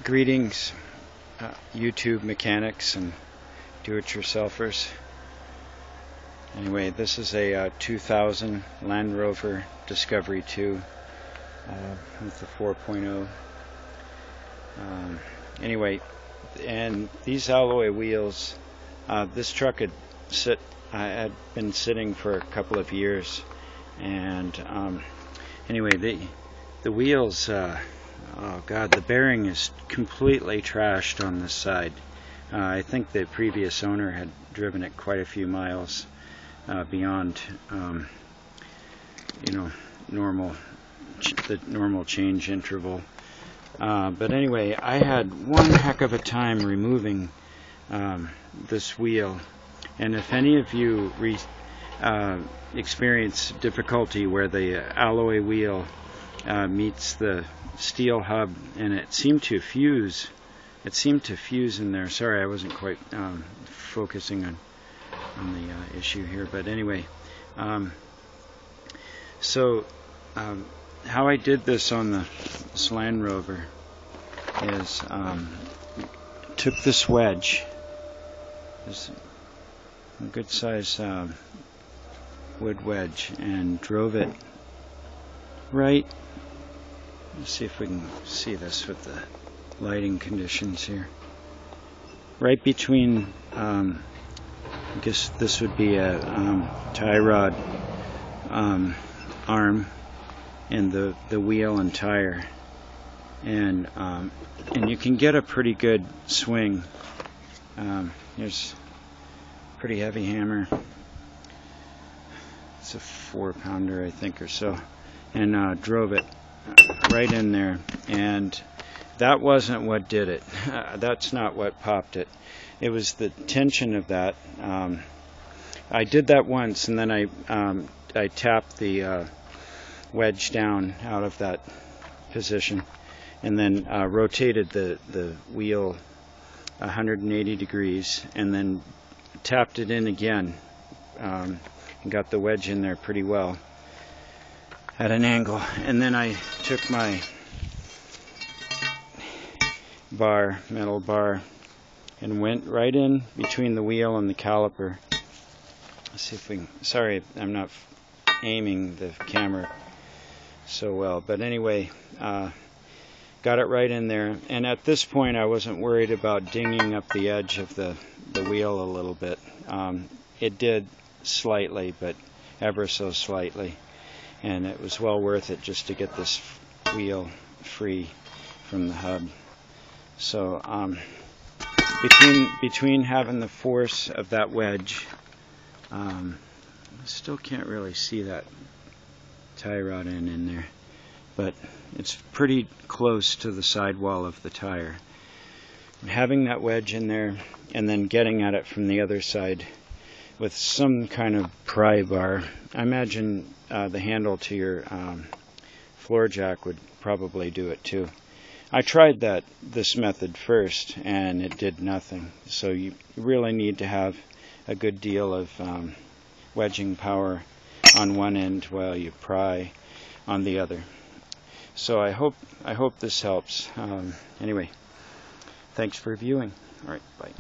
Greetings, YouTube mechanics and do-it-yourselfers. Anyway, this is a 2000 Land Rover Discovery 2 with the 4.0. Anyway, and these alloy wheels, this truck had been sitting for a couple of years, and anyway, the wheels. Oh God, the bearing is completely trashed on this side. I think the previous owner had driven it quite a few miles beyond, the normal change interval. But anyway, I had one heck of a time removing this wheel, and if any of you experience difficulty where the alloy wheel meets the steel hub and it seemed to fuse in there. Sorry, I wasn't quite focusing on the issue here, but anyway, how I did this on this Land Rover is took this wedge, this a good size wood wedge, and drove it right. Let's see if we can see this with the lighting conditions here. Right between, I guess this would be a tie rod arm and the wheel and tire, and you can get a pretty good swing. Here's a pretty heavy hammer. It's a 4-pounder, I think, or so, and drove it right in there, and that wasn't what did it. That's not what popped it. It was the tension of that. I did that once, and then I tapped the wedge down out of that position, and then rotated the wheel 180 degrees, and then tapped it in again, and got the wedge in there pretty well at an angle, and then I took my metal bar, and went right in between the wheel and the caliper. Let's see if we can, sorry, I'm not aiming the camera so well, but anyway, got it right in there, and at this point I wasn't worried about dinging up the edge of the wheel a little bit. It did slightly, but ever so slightly, and it was well worth it just to get this wheel free from the hub. So between having the force of that wedge, I still can't really see that tie rod in there, but it's pretty close to the sidewall of the tire. And having that wedge in there, and then getting at it from the other side with some kind of pry bar. I imagine the handle to your floor jack would probably do it too. I tried this method first, and it did nothing. So you really need to have a good deal of wedging power on one end while you pry on the other. So I hope this helps. Anyway, thanks for viewing. All right, bye.